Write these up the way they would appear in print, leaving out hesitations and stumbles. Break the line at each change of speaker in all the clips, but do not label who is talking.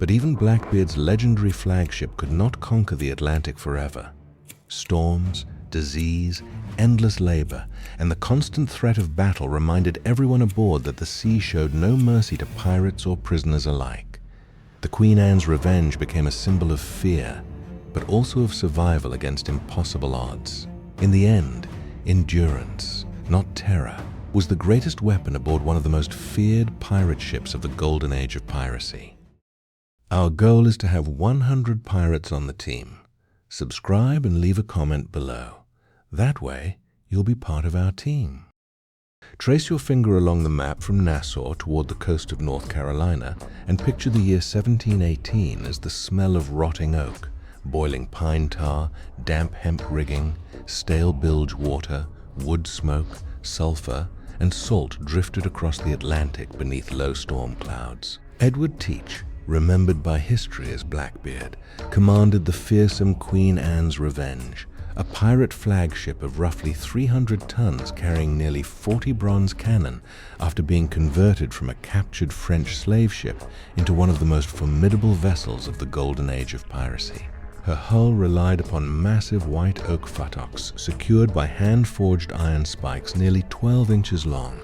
But even Blackbeard's legendary flagship could not conquer the Atlantic forever. Storms, disease, endless labor, and the constant threat of battle reminded everyone aboard that the sea showed no mercy to pirates or prisoners alike. The Queen Anne's Revenge became a symbol of fear, but also of survival against impossible odds. In the end, endurance, not terror, was the greatest weapon aboard one of the most feared pirate ships of the Golden Age of Piracy. Our goal is to have 100 pirates on the team. Subscribe and leave a comment below. That way, you'll be part of our team. Trace your finger along the map from Nassau toward the coast of North Carolina and picture the year 1718 as the smell of rotting oak, boiling pine tar, damp hemp rigging, stale bilge water, wood smoke, sulfur, and salt drifted across the Atlantic beneath low storm clouds. Edward Teach, remembered by history as Blackbeard, commanded the fearsome Queen Anne's Revenge, a pirate flagship of roughly 300 tons carrying nearly 40 bronze cannon after being converted from a captured French slave ship into one of the most formidable vessels of the Golden Age of Piracy. Her hull relied upon massive white oak futtocks secured by hand-forged iron spikes nearly 12 inches long,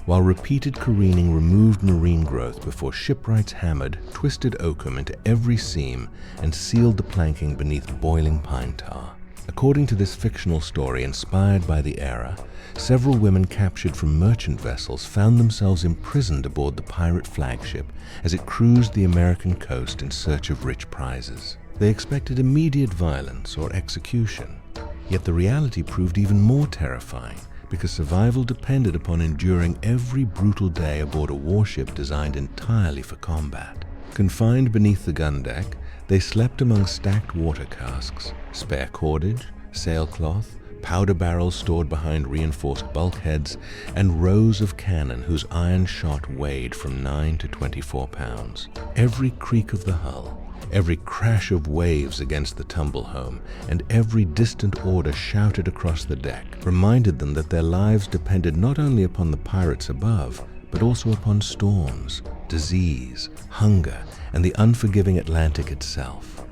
while repeated careening removed marine growth before shipwrights hammered twisted oakum into every seam and sealed the planking beneath boiling pine tar. According to this fictional story inspired by the era, several women captured from merchant vessels found themselves imprisoned aboard the pirate flagship as it cruised the American coast in search of rich prizes. They expected immediate violence or execution, yet the reality proved even more terrifying because survival depended upon enduring every brutal day aboard a warship designed entirely for combat. Confined beneath the gun deck, they slept among stacked water casks, spare cordage, sailcloth, powder barrels stored behind reinforced bulkheads, and rows of cannon whose iron shot weighed from 9 to 24 pounds. Every creak of the hull, every crash of waves against the tumble-home, and every distant order shouted across the deck reminded them that their lives depended not only upon the pirates above, but also upon storms, disease, hunger, and the unforgiving Atlantic itself.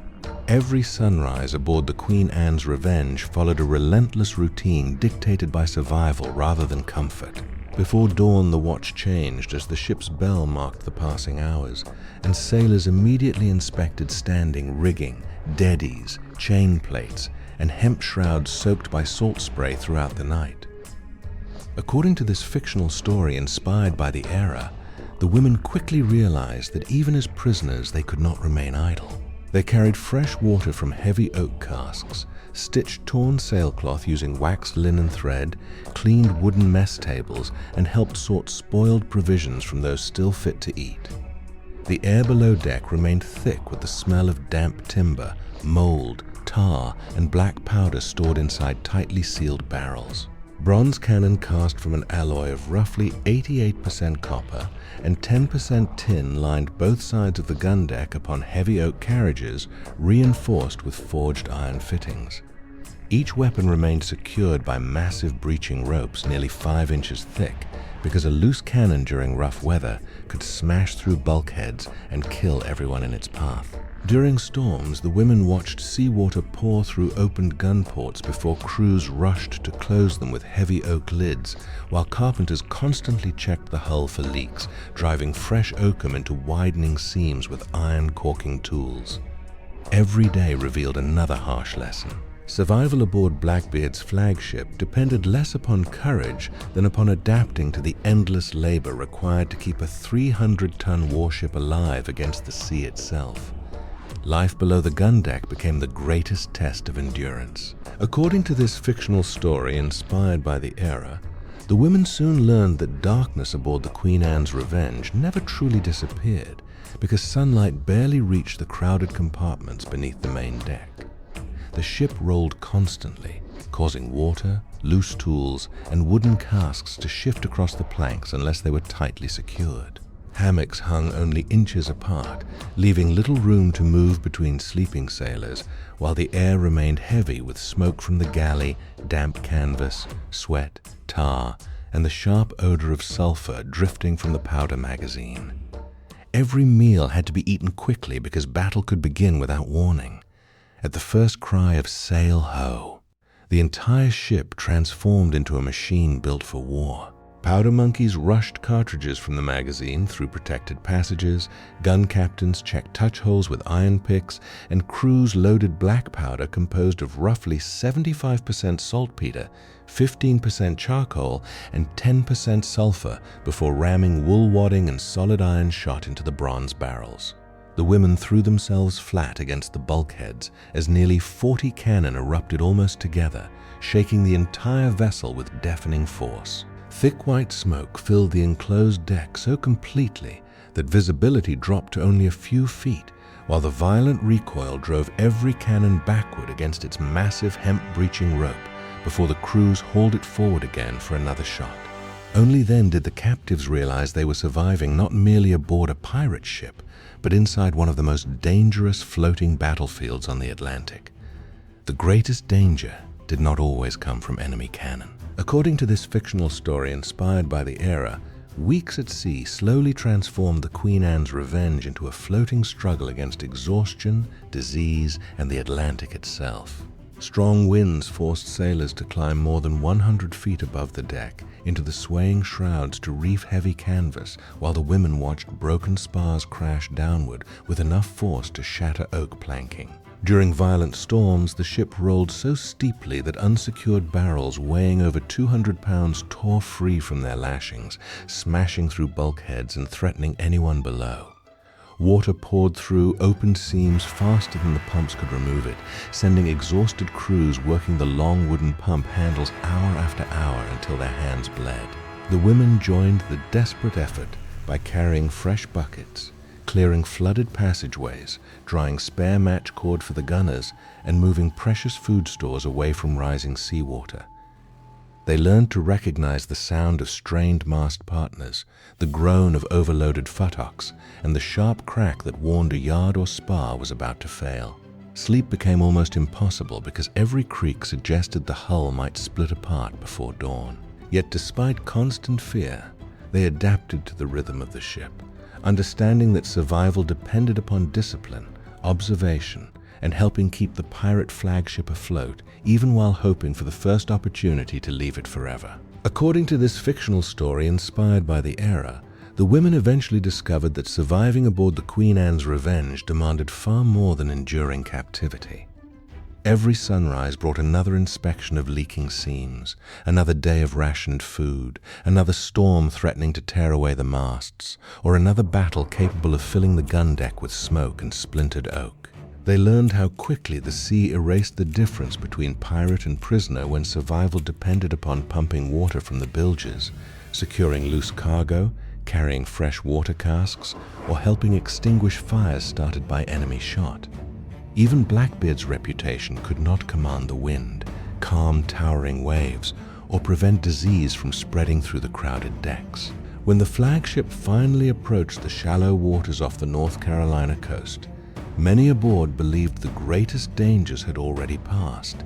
Every sunrise aboard the Queen Anne's Revenge followed a relentless routine dictated by survival rather than comfort. Before dawn, the watch changed as the ship's bell marked the passing hours, and sailors immediately inspected standing rigging, deadies, chain plates, and hemp shrouds soaked by salt spray throughout the night. According to this fictional story inspired by the era, the women quickly realized that even as prisoners they could not remain idle. They carried fresh water from heavy oak casks, stitched torn sailcloth using waxed linen thread, cleaned wooden mess tables, and helped sort spoiled provisions from those still fit to eat. The air below deck remained thick with the smell of damp timber, mold, tar, and black powder stored inside tightly sealed barrels. Bronze cannon cast from an alloy of roughly 88% copper and 10% tin lined both sides of the gun deck upon heavy oak carriages reinforced with forged iron fittings. Each weapon remained secured by massive breeching ropes nearly 5 inches thick because a loose cannon during rough weather could smash through bulkheads and kill everyone in its path. During storms, the women watched seawater pour through opened gun ports before crews rushed to close them with heavy oak lids, while carpenters constantly checked the hull for leaks, driving fresh oakum into widening seams with iron caulking tools. Every day revealed another harsh lesson. Survival aboard Blackbeard's flagship depended less upon courage than upon adapting to the endless labor required to keep a 300-ton warship alive against the sea itself. Life below the gun deck became the greatest test of endurance. According to this fictional story inspired by the era, the women soon learned that darkness aboard the Queen Anne's Revenge never truly disappeared because sunlight barely reached the crowded compartments beneath the main deck. The ship rolled constantly, causing water, loose tools, and wooden casks to shift across the planks unless they were tightly secured. Hammocks hung only inches apart, leaving little room to move between sleeping sailors, while the air remained heavy with smoke from the galley, damp canvas, sweat, tar, and the sharp odor of sulfur drifting from the powder magazine. Every meal had to be eaten quickly because battle could begin without warning. At the first cry of "Sail ho!" the entire ship transformed into a machine built for war. Powder monkeys rushed cartridges from the magazine through protected passages, gun captains checked touch holes with iron picks, and crews loaded black powder composed of roughly 75% saltpeter, 15% charcoal, and 10% sulfur before ramming wool wadding and solid iron shot into the bronze barrels. The women threw themselves flat against the bulkheads as nearly 40 cannon erupted almost together, shaking the entire vessel with deafening force. Thick white smoke filled the enclosed deck so completely that visibility dropped to only a few feet, while the violent recoil drove every cannon backward against its massive hemp-breaching rope before the crews hauled it forward again for another shot. Only then did the captives realize they were surviving not merely aboard a pirate ship, but inside one of the most dangerous floating battlefields on the Atlantic. The greatest danger did not always come from enemy cannon. According to this fictional story inspired by the era, weeks at sea slowly transformed the Queen Anne's Revenge into a floating struggle against exhaustion, disease, and the Atlantic itself. Strong winds forced sailors to climb more than 100 feet above the deck into the swaying shrouds to reef heavy canvas, while the women watched broken spars crash downward with enough force to shatter oak planking. During violent storms, the ship rolled so steeply that unsecured barrels weighing over 200 pounds tore free from their lashings, smashing through bulkheads and threatening anyone below. Water poured through opened seams faster than the pumps could remove it, sending exhausted crews working the long wooden pump handles hour after hour until their hands bled. The women joined the desperate effort by carrying fresh buckets, clearing flooded passageways, drying spare match cord for the gunners, and moving precious food stores away from rising seawater. They learned to recognize the sound of strained mast partners, the groan of overloaded futtocks, and the sharp crack that warned a yard or spar was about to fail. Sleep became almost impossible because every creak suggested the hull might split apart before dawn. Yet despite constant fear, they adapted to the rhythm of the ship, understanding that survival depended upon discipline, observation, and helping keep the pirate flagship afloat, even while hoping for the first opportunity to leave it forever. According to this fictional story inspired by the era, the women eventually discovered that surviving aboard the Queen Anne's Revenge demanded far more than enduring captivity. Every sunrise brought another inspection of leaking seams, another day of rationed food, another storm threatening to tear away the masts, or another battle capable of filling the gun deck with smoke and splintered oak. They learned how quickly the sea erased the difference between pirate and prisoner when survival depended upon pumping water from the bilges, securing loose cargo, carrying fresh water casks, or helping extinguish fires started by enemy shot. Even Blackbeard's reputation could not command the wind, calm towering waves, or prevent disease from spreading through the crowded decks. When the flagship finally approached the shallow waters off the North Carolina coast, many aboard believed the greatest dangers had already passed.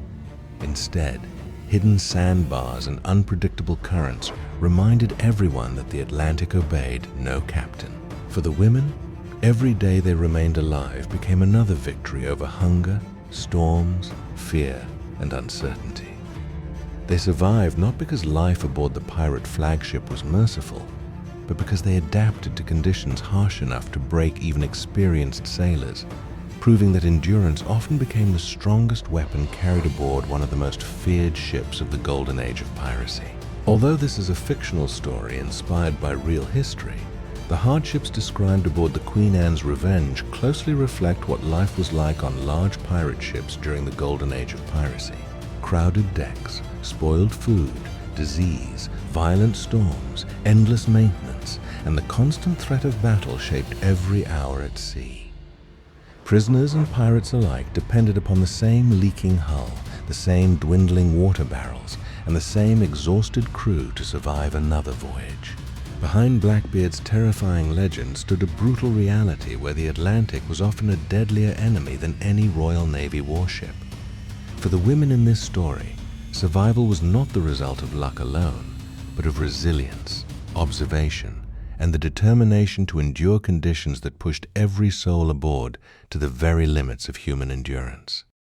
Instead, hidden sandbars and unpredictable currents reminded everyone that the Atlantic obeyed no captain. For the women, every day they remained alive became another victory over hunger, storms, fear, and uncertainty. They survived not because life aboard the pirate flagship was merciful, but because they adapted to conditions harsh enough to break even experienced sailors, proving that endurance often became the strongest weapon carried aboard one of the most feared ships of the Golden Age of Piracy. Although this is a fictional story inspired by real history, the hardships described aboard the Queen Anne's Revenge closely reflect what life was like on large pirate ships during the Golden Age of Piracy. Crowded decks, spoiled food, disease, violent storms, endless maintenance, and the constant threat of battle shaped every hour at sea. Prisoners and pirates alike depended upon the same leaking hull, the same dwindling water barrels, and the same exhausted crew to survive another voyage. Behind Blackbeard's terrifying legend stood a brutal reality where the Atlantic was often a deadlier enemy than any Royal Navy warship. For the women in this story, survival was not the result of luck alone, but of resilience, observation, and the determination to endure conditions that pushed every soul aboard to the very limits of human endurance.